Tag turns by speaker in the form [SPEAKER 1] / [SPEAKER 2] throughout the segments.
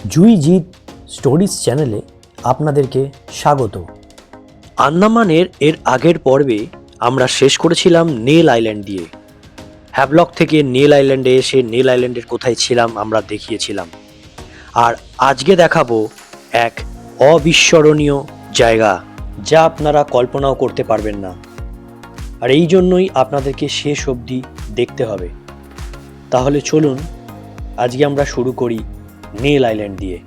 [SPEAKER 1] জুইজিৎ stories চ্যানেলে আপনাদেরকে স্বাগত। আন্দামানের এর আগের পর্বে আমরা শেষ করেছিলাম নেল আইল্যান্ড দিয়ে। হ্যাভলক থেকে নেল আইল্যান্ডে এসে নেল আইল্যান্ডের কোথায় ছিলাম আমরা দেখিয়েছিলাম। আর আজকে দেখাবো এক অবিস্মরণীয় জায়গা, যা আপনারা কল্পনাও করতে পারবেন না। আর এই জন্যই আপনাদেরকে শেষ অবধি দেখতে হবে। তাহলে চলুন আজকে আমরা শুরু করি নেল আইল্যান্ড দিয়ে।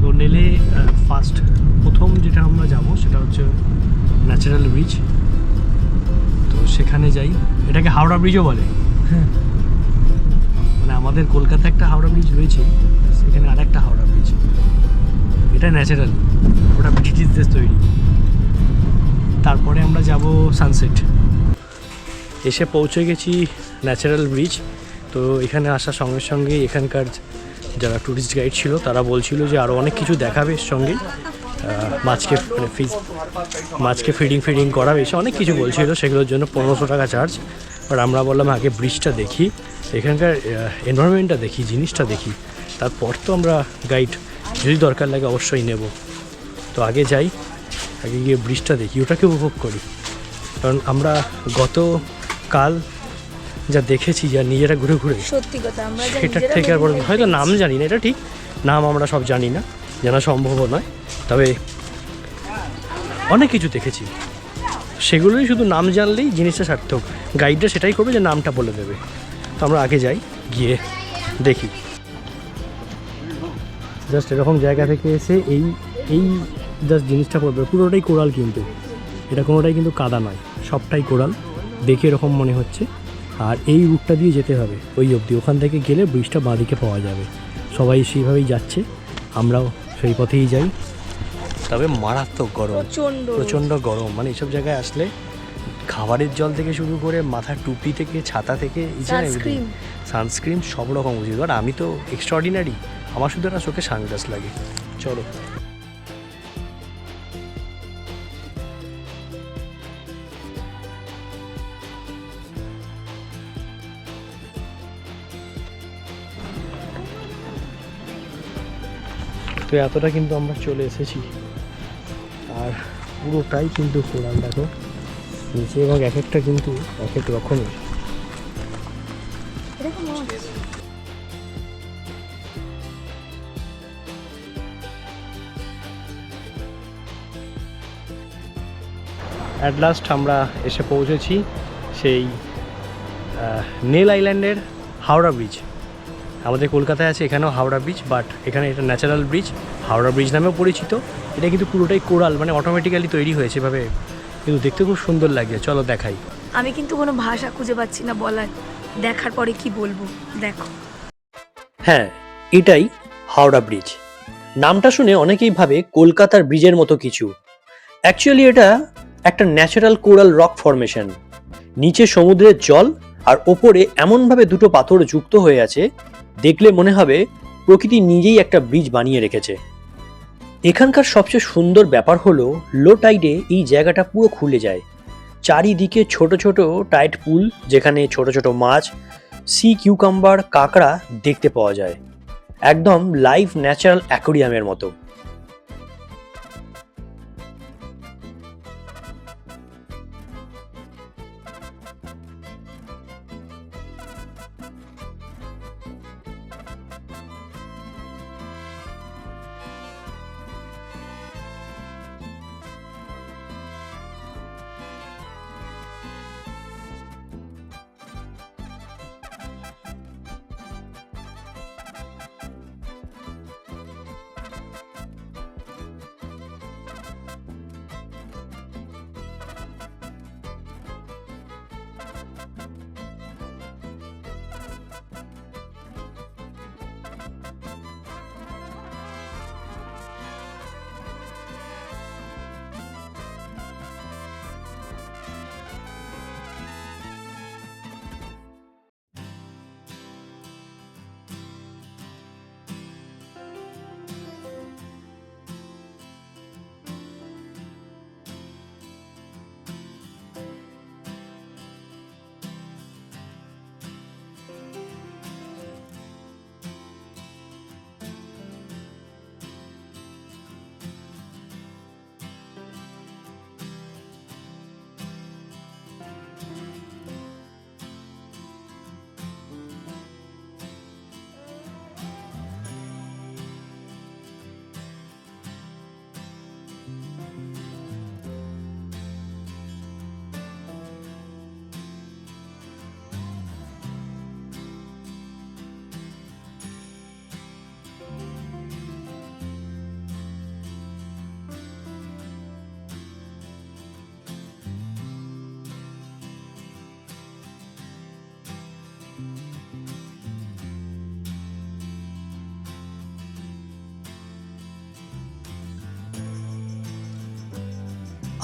[SPEAKER 1] তো নেলে প্রথম যেটা আমরা যাব সেটা হচ্ছে ন্যাচারাল ব্রিজ। তো সেখানে যাই, এটাকে হাওড়া ব্রিজও বলে। মানে আমাদের কলকাতা একটা হাওড়া ব্রিজ রয়েছে, সেখানে আর একটা হাওড়া ব্রিজ। এটা ন্যাচারাল, ওটা ব্রিটিশদের তৈরি। তারপরে আমরা যাব সানসেট। এসে পৌঁছে গেছি ন্যাচারাল ব্রিজ। তো এখানে আসার সঙ্গে সঙ্গে এখানকার যারা ট্যুরিস্ট গাইড ছিল তারা বলছিল যে আরও অনেক কিছু দেখাবে এর সঙ্গে, মাছকে ফিডিং করাবে, এসে অনেক কিছু বলছিল। সেগুলোর জন্য 1500 টাকা চার্জ। আর আমরা বললাম আগে ব্রিজটা দেখি, এখানকার এনভায়রনমেন্টটা দেখি, জিনিসটা দেখি, তারপর তো আমরা গাইড যদি দরকার লাগে অবশ্যই নেব। তো আগে যাই, আগে গিয়ে ব্রিজটা দেখি, ওটাকে উপভোগ করি। কারণ আমরা গতকাল যা দেখেছি, যা নিজেরা ঘুরে ঘুরে,
[SPEAKER 2] সত্যি কথা আমরা
[SPEAKER 1] সেটার থেকে আর হয়তো নাম জানি না, এটা ঠিক, নাম আমরা সব জানি না, জানা সম্ভব নয়। তবে অনেক কিছু দেখেছি, সেগুলোই শুধু নাম জানলেই জিনিসটা সার্থক। গাইডরা সেটাই করবে যে নামটা বলে দেবে। তো আমরা আগে যাই, গিয়ে দেখি। জাস্ট এরকম জায়গা থেকে এসে এই জাস্ট জিনিসটা করবে, পুরোটাই কোরাল, কিন্তু এটা কোনোটাই কিন্তু কাদা নয়, সবটাই কোরাল। দেখে এরকম মনে হচ্ছে। আর এই রুটটা দিয়ে যেতে হবে ওই অবধি, ওখান থেকে গেলে ব্রিজটা বাঁদিকে পাওয়া যাবে। সবাই সেইভাবেই যাচ্ছে, আমরাও সেই পথেই যাই। তবে মারাত্মক গরম, প্রচণ্ড গরম। মানে এইসব জায়গায় আসলে খাবারের জল থেকে শুরু করে মাথার টুপি থেকে ছাতা থেকে সানস্ক্রিন সব রকম উচিত। আর আমি তো এক্সট্রাঅর্ডিনারি, আমার শুধু একটা চোখে সানগ্লাস লাগে। চলো। তো এতটা কিন্তু আমরা চলে এসেছি, আর পুরোটাই কিন্তু কোরাল। দেখো নিচে, এবং এক একটা কিন্তু এক এক রকমের। অ্যাট লাস্ট আমরা এসে পৌঁছেছি সেই নেল আইল্যান্ডের হাওড়া ব্রিজ। আমাদের কলকাতায় আছে এখানেও হাওড়া ব্রিজ, বাট এখানে এটা ন্যাচারাল ব্রিজ, হাওড়া ব্রিজ নামেও পরিচিত। এটা কিন্তু পুরোটাই কোরাল, মানে অটোমেটিক্যালি তৈরি হয়েছে এভাবে, কিন্তু দেখতে খুব সুন্দর লাগে। চলো দেখাই।
[SPEAKER 2] আমি কিন্তু কোনো ভাষা খুঁজে পাচ্ছি না বলার, দেখার পরে কি বলবো দেখো।
[SPEAKER 1] হ্যাঁ, এটাই হাওড়া ব্রিজ। নামটা শুনে অনেকেই ভাবে কলকাতার ব্রিজের মতো কিছু। অ্যাকচুয়ালি এটা একটা ন্যাচারাল কোরাল রক ফরমেশন। নিচে সমুদ্রের জল, আর ওপরে এমনভাবে দুটো পাথর যুক্ত হয়ে আছে, দেখলে মনে হবে প্রকৃতি নিজেই একটা ব্রিজ বানিয়ে রেখেছে। এখানকার সবচেয়ে সুন্দর ব্যাপার হলো লো টাইডে এই জায়গাটা পুরো খুলে যায়। চারিদিকে ছোট ছোট টাইড পুল, যেখানে ছোট ছোট মাছ, সি কিউকাম্বার, কাঁকড়া দেখতে পাওয়া যায়। একদম লাইভ ন্যাচারাল অ্যাকোরিয়ামের মতো।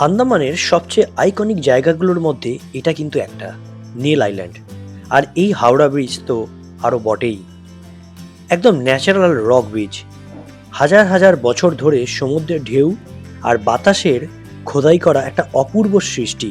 [SPEAKER 1] আন্দামানের সবচেয়ে আইকনিক জায়গাগুলোর মধ্যে এটা কিন্তু একটা, নীল আইল্যান্ড। আর এই হাওড়া ব্রিজ তো আরও বটেই, একদম ন্যাচারাল রক ব্রিজ। হাজার হাজার বছর ধরে সমুদ্রের ঢেউ আর বাতাসের খোদাই করা একটা অপূর্ব সৃষ্টি।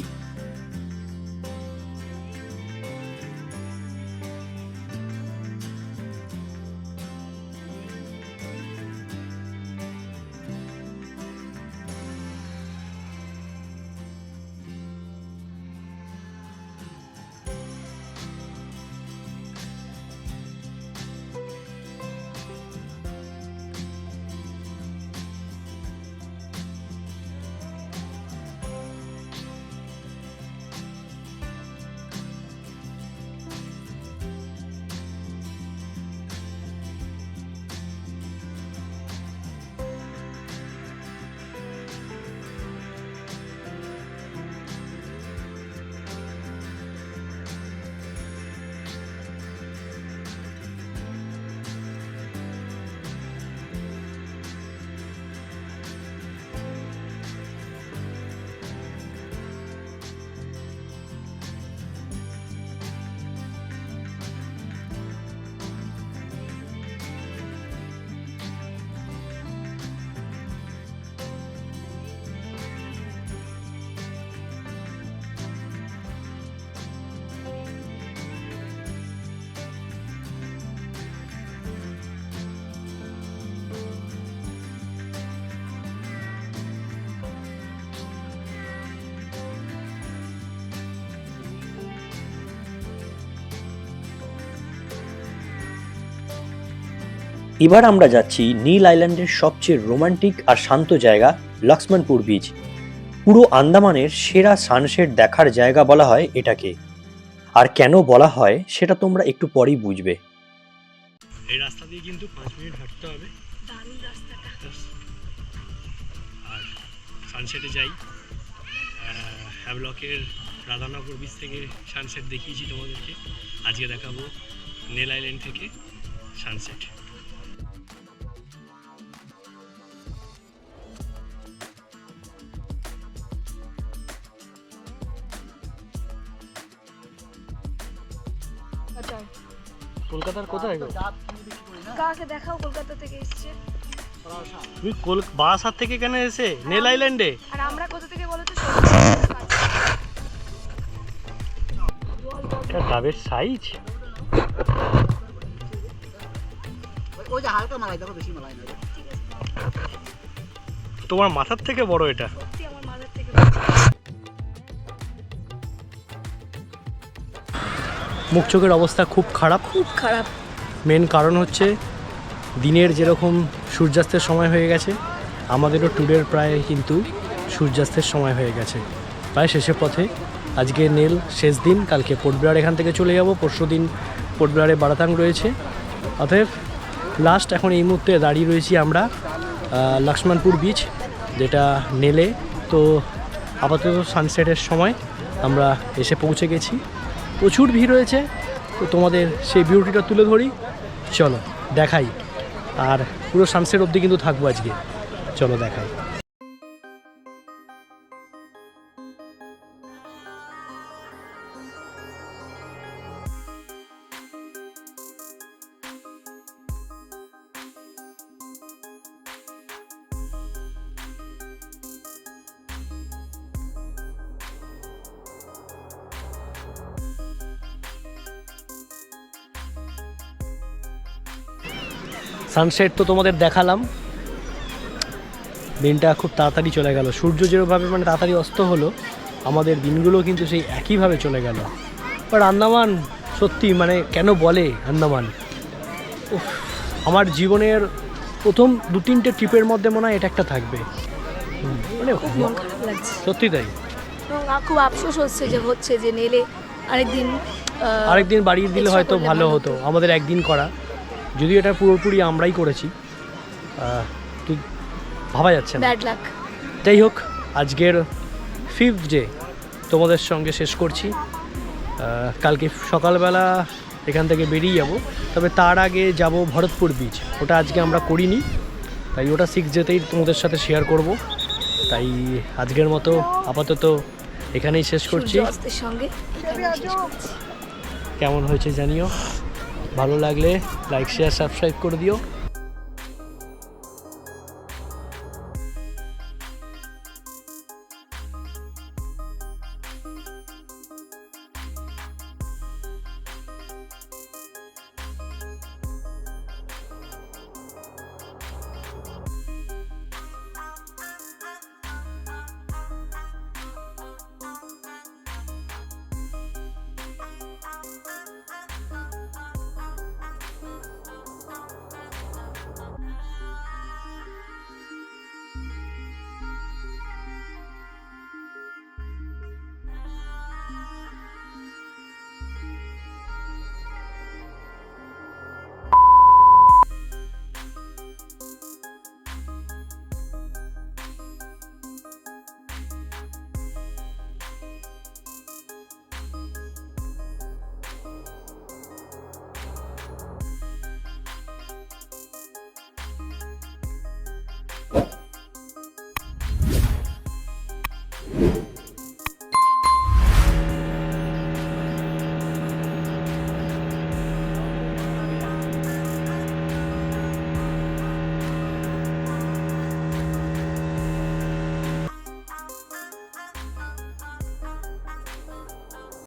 [SPEAKER 1] এবার আমরা যাচ্ছি নীল আইল্যান্ডের সবচেয়ে রোমান্টিক আর শান্ত জায়গা লক্ষ্মণপুর বিচ। পুরো আন্দামানের সেরা সানসেট দেখার জায়গা বলা হয় এটাকে, আর কেন বলা হয় সেটা তোমরা একটু পরেই বুঝবে। এই রাস্তা দিয়ে কিন্তু 5 মিনিট হাঁটতে হবে,
[SPEAKER 2] দারুণ রাস্তাটা।
[SPEAKER 1] আর সানসেটে যাই। হ্যাভলকের রাধানগর বিচ থেকে সানসেট দেখিয়েছি তোমাদেরকে, আজকে দেখাবো নীল আইল্যান্ড থেকে সানসেট। কলকাতার কোথায় গো?
[SPEAKER 2] কাকে দেখাও কলকাতা থেকে এসেছে।
[SPEAKER 1] তুমি বারাসাত থেকে কেন এসে নীল আইল্যান্ডে?
[SPEAKER 2] আর আমরা কোথা থেকে বলো তো?
[SPEAKER 1] এটা ডাবের সাইজ।
[SPEAKER 3] ওই যে হালকা মালাই দেখো, বেশি মালাই না।
[SPEAKER 1] তোমার মাথার থেকে বড় এটা।
[SPEAKER 2] সত্যি আমার মাথার থেকে।
[SPEAKER 1] মুখ চোখের অবস্থা খুব খারাপ,
[SPEAKER 2] খুব খারাপ।
[SPEAKER 1] মেন কারণ হচ্ছে দিনের যেরকম সূর্যাস্তের সময় হয়ে গেছে, আমাদেরও ট্যুরের প্রায় কিন্তু সূর্যাস্তের সময় হয়ে গেছে, প্রায় শেষের পথে। আজকে নীল শেষ দিন, কালকে পোর্টব্লেয়ার এখান থেকে চলে যাব, পরশু দিন পোর্টব্লেয়ারে বারাতাং রয়েছে। অতএব লাস্ট এখন এই মুহূর্তে দাঁড়িয়ে রয়েছি আমরা লক্ষ্মণপুর বিচ, যেটা নেলে। তো আপাতত সানসেটের সময় আমরা এসে পৌঁছে গেছি, প্রচুর ভিড় রয়েছে। তো তোমাদের সেই বিউটিটা তুলে ধরি, চলো দেখাই। আর পুরো সানসেট অবধি কিন্তু থাকবো আজকে, চলো দেখাই। সানসেট তো তোমাদের দেখালাম, দিনটা খুব তাড়াতাড়ি চলে গেল। সূর্য যেভাবে মানে তাড়াতাড়ি অস্ত হলো, আমাদের দিনগুলো কিন্তু সেই একইভাবে চলে গেল। বাট আন্দামান সত্যি মানে কেন বলে আন্দামান, আমার জীবনের প্রথম 2-3টে ট্রিপের মধ্যে মনে হয় এটা একটা থাকবে। মানে
[SPEAKER 2] খুব মন খারাপ লাগছে,
[SPEAKER 1] সত্যি তাই।
[SPEAKER 2] এবং খুব আফসোস হচ্ছে যে নেলে
[SPEAKER 1] আরেকদিন বাড়িয়ে দিলে হয়তো ভালো হতো। আমাদের একদিন করা, যদিও এটা পুরোপুরি আমরাই করেছি, তো ভাবা যাচ্ছে না।
[SPEAKER 2] Bad luck.
[SPEAKER 1] যাই হোক, আজকের 5th ডে তোমাদের সঙ্গে শেষ করছি। কালকে সকালবেলা এখান থেকে বেরিয়ে যাব, তবে তার আগে যাব ভরতপুর বিচ। ওটা আজকে আমরা করিনি, তাই ওটা 6 ডেতেই তোমাদের সাথে শেয়ার করব। তাই আজকের মতো আপাতত এখানেই শেষ করছি।
[SPEAKER 2] সূর্য অস্তের সঙ্গে এখানেই শেষ করছি।
[SPEAKER 1] কেমন হয়েছে জানিও, ভালো লাগলে লাইক শেয়ার সাবস্ক্রাইব করে দিও।